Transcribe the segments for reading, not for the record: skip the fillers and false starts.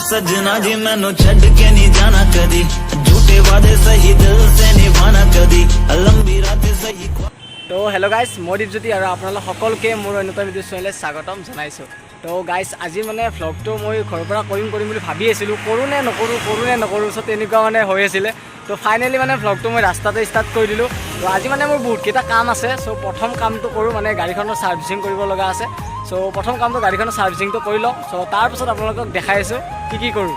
सजना जी मैनू छड़ के नहीं जाना कदी झूठे वादे सही दिल से निभाना कदी लंबी रातें सही। तो हेलो गाइस मैं दीपज्योति और आपनालोक सकलोके मोर अन्यतम भिडिओ चैनेल स्वागतम जनाइছো। तो गाइस आज माने व्लगটো मैं घर पर करिम बुली भाबी आছিলো करूँ ने नकरूँ सो तेनुका माने হৈ आছিলে। तो फाइनेली माने व्लगটো मैं रास्ताते स्टार्ट कर दिलो। तो आज माने मोर बहुत केटा काम आछे। सो प्रथम कामটো करूँ माने गाड़ीखনৰ सार्विसिंग কৰিব লগা আছে। सो प्रथम कामটো गाड़ीखনৰ सार्विसिंगটো কৰি লওঁ। सो तार पाছত আপোনালোকক দেখাই আছো কি কৰোঁ।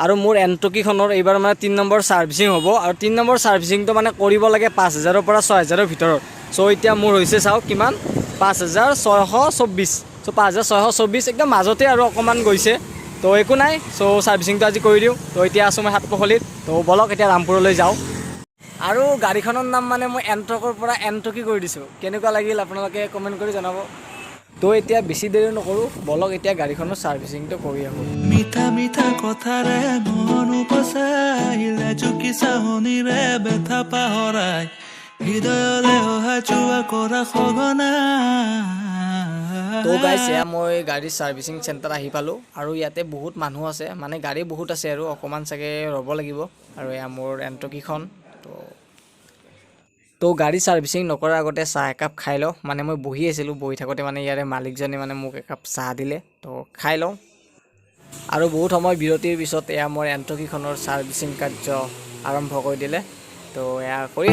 और मोर एन्टकीखনৰ এইবাৰ মানে 3 নম্বৰ सार्विसिंग হ'ব और 3 নম্বৰ सार्विसिंगটো মানে কৰিব লাগে 5000 পৰা 6000 ভিতৰত। सो इतना मोर होइसे चाওক किमान 5624। सो 5624 एकदम মাজতে और अकमान गइसे। तो एकো নাই। सो सार्विसिंगটো আজি কৰি দিওঁ। तो এতিয়া আছো মই হাতপখলিত। तो বলক এতিয়া ৰামপুৰলৈ যাওঁ। আৰু গাড়ীখনৰ নাম মানে মই এণ্টকৰ পৰা এণ্টকি কৰি দিছোঁ। কেনেকুৱা লাগিল আপোনালোকে কমেণ্ট কৰি জনাব। তো এতিয়া বেছি দেৰি নকৰোঁ বলক এতিয়া গাড়ীখনৰ সাৰ্ভিসিংটো কৰি আহোঁ। মিঠা মিঠা কথাৰে মন উপচাইলে চুকি চাহনিৰে বেথা পাহৰাই হৃদয়লে অহাচুৱা কৰা সঘনা। তো গাইছ এয়া মই গাড়ী সাৰ্ভিসিং চেণ্টাৰ আহি পালোঁ আৰু ইয়াতে বহুত মানুহ আছে মানে গাড়ী বহুত আছে আৰু অকমান চাগে ৰ'ব লাগিব। আৰু এয়া মোৰ এণ্টকিখন। तो गाड़ी सार्विसिंग नकर आगते चाह एकाप खाई लो माने मैं बहि आছিলোঁ बहि थाकोते माने यारे मालिकजने माने मोक एकाप चाह दिले। तो खाई लওঁ और बहुत समय बिरतिर पिছত एया मोर एन्टकीखনৰ सार्विसिंग कार्य आरम्भ कर दिले। तो एया কৰি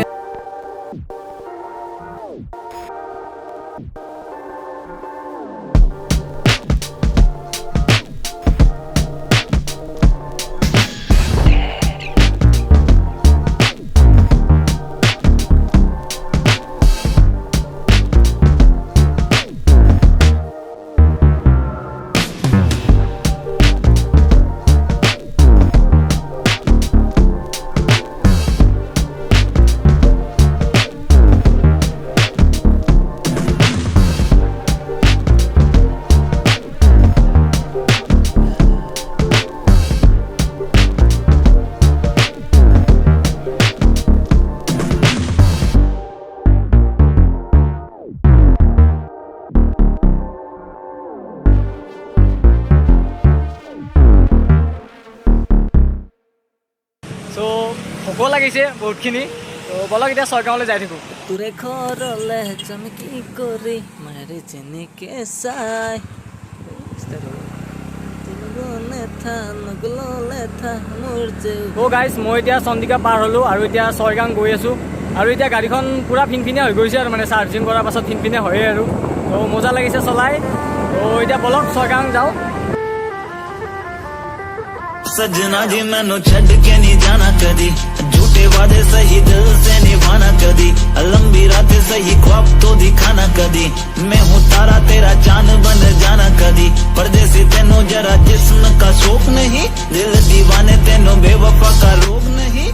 ভোক লাগিছে বহুতখিনি। তো বলক এতিয়া ছয়গাঁৱলৈ যাই থাকোঁ। তোৰে ঘৰলে যাম কি কৰি মাৰে যেনেকে চাই তো গাইজ মই এতিয়া চন্দিকা পাৰ হ'লোঁ আৰু এতিয়া ছয়গাঁও গৈ আছোঁ। আৰু এতিয়া গাড়ীখন পূৰা ফিনফিনীয়া হৈ গৈছে আৰু মানে চাৰ্ভিচিং কৰাৰ পাছত ফিনফিনীয়া হয়ে আৰু। তো মজা লাগিছে চলাই। তো এতিয়া বলক ছয়গাঁও যাওঁ। सजना जी मैनू छड़ के नहीं जाना कदी झूठे वादे सही दिल से निभाना कदी लंबी रातें सही ख्वाब तो दिखाना कदी मैं हूँ तारा तेरा चांद बन जाना कदी परदेसी तेनों जरा जिस्म का शौक नहीं दिल दीवाने तेनों बेवफा का रोग नहीं।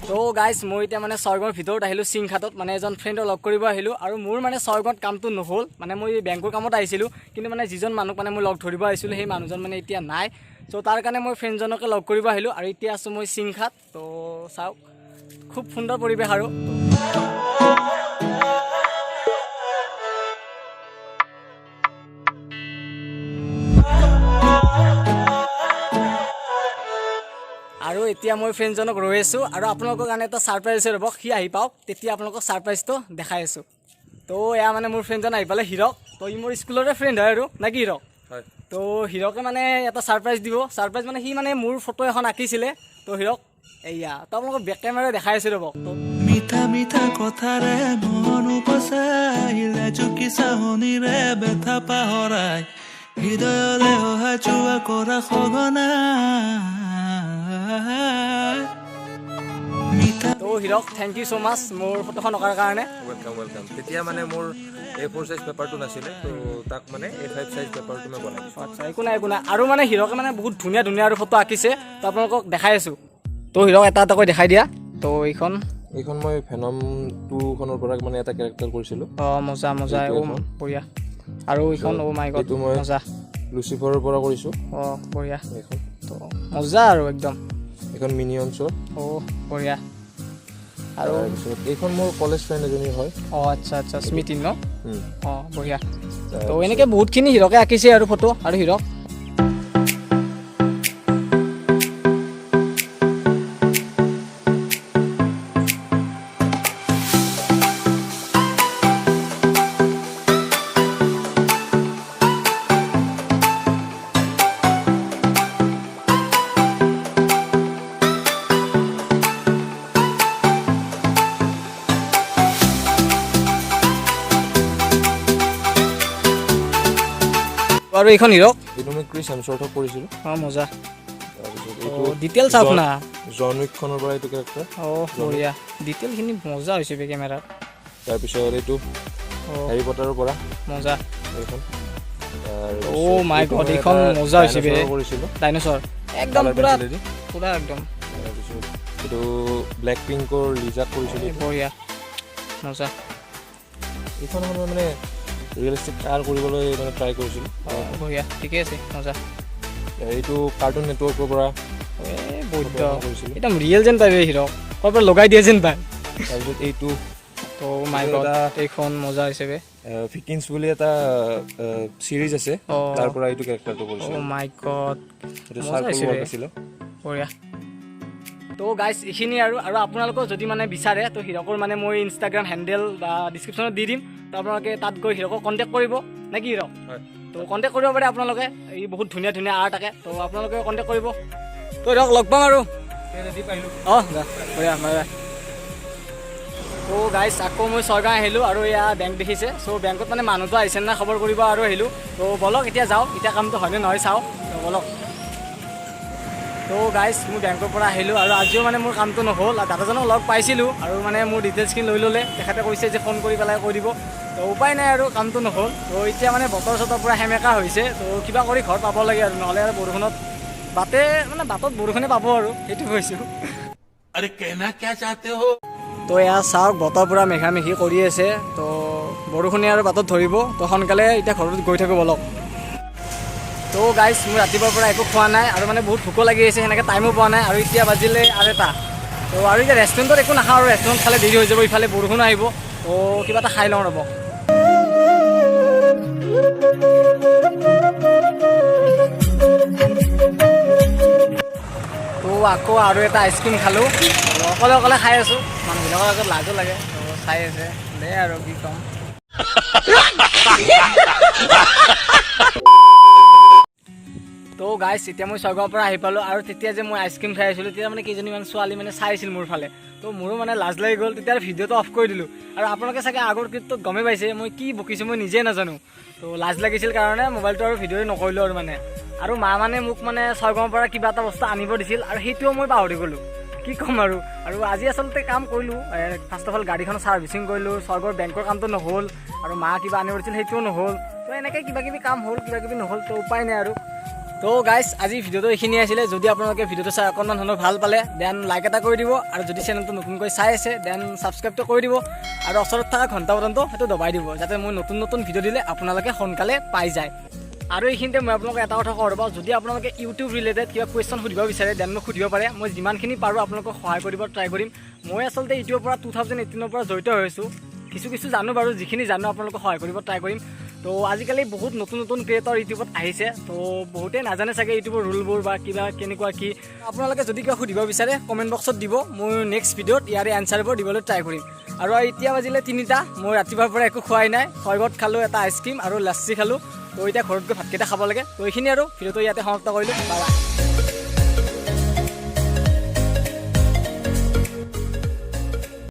तो गाइज मैं इतना माने ছয়গাঁৱৰ ভিতৰত আহিলোঁ সিংঘাটত মানে এজন ফ্ৰেণ্ডক লগ কৰিব আহিলোঁ। আৰু মোৰ মানে ছয়গাঁৱত কামটো নহ'ল মানে মই বেংকৰ কামত আহিছিলোঁ কিন্তু মানে যিজন মানুহ মানে মই লগ ধৰিব আহিছিলোঁ সেই মানুহজন মানে এতিয়া নাই। তো তাৰ কাৰণে মই ফ্ৰেণ্ডজনকে লগ কৰিব আহিলোঁ আৰু এতিয়া আছোঁ মই সিংঘাট। তো চাওক খুব সুন্দৰ পৰিৱেশ আৰু এতিয়া মই ফ্ৰেণ্ডজনক ৰৈ আছোঁ আৰু আপোনালোকৰ কাৰণে এটা ছাৰপ্ৰাইজ ৰ'ব। সি আহি পাওক তেতিয়া আপোনালোকক ছাৰপ্ৰাইজটো দেখাই আছোঁ। তো এয়া মানে মোৰ ফ্ৰেণ্ডজন আহি পালে হিৰক। তো ই মোৰ স্কুলৰে ফ্ৰেণ্ড হয় আৰু নে কি হিৰক? হয়। তো হিৰকে মানে এটা ছাৰপ্ৰাইজ দিব। ছাৰপ্ৰাইজ মানে সি মানে মোৰ ফটো এখন আঁকিছিলে। তো হিৰক এয়া তো আপোনালোকক বেক কেমেৰা দেখাই আছোঁ ৰ'ব। তো মিঠা মিঠা কথাৰে মন উপচাইলে চুকি চাহনিৰে বেথা পাহৰাই হৃদয়লে অহাচুৱা কৰা সঘনা। তো হিৰক থেংক ইউ ছ' মাছ মোৰ ফটোখন অঁকাৰ কাৰণে। ৱেলকাম। তেতিয়া মানে মোৰ A4 সাইজ পেপাৰটো নাছিলে তো তাক মানে A5 সাইজ পেপাৰটো মই বনাই দিছোঁ। আচ্ছা একো নাই আৰু মানে হিৰকে মানে বহুত ধুনীয়া ধুনীয়া আৰু ফটো আঁকিছে। তো আপোনালোকক দেখাই আছোঁ। তো হিৰক এটা এটাকৈ দেখাই দিয়া। তো এইখন মই ভেনম 2খনৰ পৰা মানে এটা কেৰেক্টাৰ কৰিছিলোঁ। মজা বঢ়িয়া। আৰু এইখন মাই গড মজা লুচিফাৰৰ পৰা কৰিছোঁ। বঢ়িয়া এইখন তো মজা আৰু একদম। এইখন মিনিয়নছৰ। বঢ়িয়া। আৰু এইখন মোৰ কলেজ ফ্ৰেণ্ড এজনী হয়। আচ্ছা স্মৃতি ন? বঢ়িয়া। তো এনেকৈ বহুতখিনি হিৰকে আঁকিছে আৰু ফটো আৰু হিৰক আৰু এইখন হিৰক এইটো মই ক্ৰিছ হেমছৱৰ্থক কৰিছিলোঁ। অঁ মজা তাৰপিছত এইটো ডিটেইলছ চাওক না জন উইকখনৰ পৰা এইটো কেৰেক্টাৰ। অঁ বঢ়িয়া ডিটেইলখিনি মজা হৈছে বে কেমেৰাত। তাৰপিছত এইটো হেৰি পটাৰৰ পৰা মজা এইখন। অ' মাই গড এইখন মজা হৈছে বে কৰিছিলোঁ ডাইন'ছৰ একদম পুৰা পুৰা একদম। তাৰপিছত এইটো ব্লেক পিংকৰ লিজাক কৰিছিলোঁ। বঢ়িয়া মজা এইখন মই মানে ৰিয়েলিষ্টিক কাৰ কৰিবলৈ মানে ট্ৰাই কৰিছিলোঁ। বঢ়িয়া ঠিকে আছে মজা। এইটো কাৰ্টুন নেটৱৰ্কৰ পৰা এই বৈদ্য কৰিছিলোঁ। একদম ৰিয়েল যেন পায় হিৰক ক'ৰ পৰা লগাই দিয়ে যেন পায়। তাৰপিছত এইটো ত' মাই গড এইখন মজা হৈছে বে ফিকিন্স বুলি এটা চিৰিজ আছে তাৰ পৰা এইটো কেৰেক্টাৰটো কৰিছিলোঁ। অ' মাই গড এইটো মজা চাৰ্কল হৈছে ৱৰ্ক বে আছিলে। বঢ়িয়া। তো গাইজ এইখিনি আৰু আপোনালোকেও যদি মানে বিচাৰে তো হিৰকৰ মানে মই ইনষ্টাগ্ৰাম হেণ্ডেল বা ডিছক্ৰিপশ্যনত দি দিম। তো আপোনালোকে তাত গৈ হিৰকক কণ্টেক্ট কৰিব নে কি হিৰক? তো কণ্টেক্ট কৰিব পাৰে আপোনালোকে। এই বহুত ধুনীয়া ধুনীয়া আৰ্ট থাকে তো আপোনালোকে কণ্টেক্ট কৰিব। তো হিৰক লগ পাম আৰু অঁ বঢ়িয়া বঢ়িয়া। তো গাইজ আকৌ মই ছয়গাঁও আহিলোঁ আৰু এয়া বেংক দেখিছে। চ' বেংকত মানে মানুহটো আহিছে না খবৰ কৰিব আৰু আহিলোঁ। তো বলক এতিয়া যাওঁ এতিয়া কামটো হয়নে নহয় চাওঁ। তো বলক। তো গাইজ মোৰ বেংকৰ পৰা আহিলোঁ আৰু আজিও মানে মোৰ কামটো নহ'ল। দাদাজনক লগ পাইছিলোঁ আৰু মানে মোৰ ডিটেইলছখিনি লৈ ল'লে। তেখেতে কৈছে যে ফোন কৰি পেলাই কৈ দিব। তো উপায় নাই আৰু কামটো নহ'ল। তো এতিয়া মানে বতৰ চতৰ পূৰা সেমেকা হৈছে। তো কিবা কৰি ঘৰ পাব লাগে আৰু নহ'লে আৰু বৰষুণত বাটত বৰষুণে পাব আৰু সেইটো কৈছোঁ। তো এয়া চাওক বতৰ পূৰা মেঘামেঘি কৰি আছে। তো বৰষুণে আৰু বাটত ধৰিব। তো সোনকালে এতিয়া ঘৰত গৈ থাকোঁ বলক। তো গাইজ মোৰ ৰাতিপুৱাৰ পৰা একো খোৱা নাই আৰু মানে বহুত ভোকো লাগি আছে সেনেকৈ টাইমো পোৱা নাই আৰু এতিয়া বাজিলে আৰু এটা। তো আৰু এতিয়া ৰেষ্টুৰেণ্টত একো নাখাওঁ আৰু ৰেষ্টুৰেণ্ট খালে দেৰি হৈ যাব ইফালে বৰষুণ আহিব। তো কিবা এটা খাই লওঁ ৰ'ব। তো আকৌ আৰু এটা আইচক্ৰীম খালোঁ। অকলে অকলে খাই আছোঁ মানুহবিলাকৰ আগত লাজো লাগে। তো চাই আছে দে আৰু কি ক'ম। তো গাইজ এতিয়া মই ছয়গাঁৱৰ পৰা আহি পালোঁ আৰু তেতিয়া যে মই আইচক্ৰীম খাই আছিলোঁ তেতিয়া মানে কেইজনীমান ছোৱালী মানে চাই আছিল মোৰ ফালে। তো মোৰো মানে লাজ লাগি গ'ল। তেতিয়া ভিডিঅ'টো অফ কৰি দিলোঁ আৰু আপোনালোকে চাগে আগৰ ক্লিপটোত গমেই পাইছে মই কি বকিছোঁ মই নিজে নাজানো। তো লাজ লাগিছিল কাৰণে মোবাইলটো আৰু ভিডিঅ' নকৰিলোঁ আৰু মা মানে মোক মানে ছয়গাঁৱৰ পৰা কিবা এটা বস্তু আনিব দিছিল আৰু সেইটোও মই পাহৰি গ'লোঁ। কি ক'ম আৰু আজি আচলতে কাম কৰিলোঁ। ফাৰ্ষ্ট অফ অল গাড়ীখন ছাৰ্ভিচিং কৰিলোঁ। ছয়গাঁৱৰ বেংকৰ কামটো নহ'ল আৰু মা কিবা আনিব দিছিল সেইটোও নহ'ল। তো এনেকৈ কিবা কিবি কাম হ'ল কিবা কিবি নহ'ল। তো উপায় নাই আৰু। তো গাইজ আজি ভিডিঅ'টো এইখিনি আছিলে। যদি আপোনালোকে ভিডিঅ'টো চাই অকণমান হ'লেও ভাল পালে দেন লাইক এটা কৰি দিব আৰু যদি চেনেলটো নতুনকৈ চাই আছে দেন ছাবস্ক্ৰাইবটো কৰি দিব আৰু ওচৰত থকা ঘণ্টা বটনটো সেইটো দবাই দিব যাতে মই নতুন নতুন ভিডিঅ' দিলে আপোনালোকে সোনকালে পাই যায়। আৰু এইখিনিতে মই আপোনালোকক এটা কথা কওঁ ৰ'ব, যদি আপোনালোকে ইউটিউব ৰিলেটেড কিবা কুৱেশ্যন সুধিব বিচাৰে দেন মোক সুধিব পাৰে। মই যিমানখিনি পাৰোঁ আপোনালোকক সহায় কৰিব ট্ৰাই কৰিম। মই আচলতে ইউটিউবৰ পৰা 2018ৰ পৰা জড়িত হৈছোঁ। কিছু জানো বাৰু, যিখিনি জানো আপোনালোকক সহায় কৰিব ট্ৰাই কৰিম। তো আজিকালি বহুত নতুন নতুন ক্ৰিয়েটৰ ইউটিউবত আহিছে। তো বহুতেই নাজানে চাগে ইউটিউবৰ ৰুলবোৰ বা কিবা কেনেকুৱা কি। আপোনালোকে যদি কিবা সুধিব বিচাৰে কমেণ্ট বক্সত দিব। মই নেক্সট ভিডিঅ'ত ইয়াৰে এনচাৰবোৰ দিবলৈ ট্ৰাই কৰিম। আৰু এতিয়া বাজিলে 3টা। মই ৰাতিপুৱাৰ পৰা একো খোৱাই নাই। ছয়গাঁৱত খালোঁ এটা আইচক্ৰীম আৰু লাচ্চি খালোঁ। তো এতিয়া ঘৰত গৈ ভাতকেইটা খাব লাগে। তো এইখিনি আৰু ভিডিঅ'টো ইয়াতে সমাপ্ত কৰিলোঁ। Bye bye.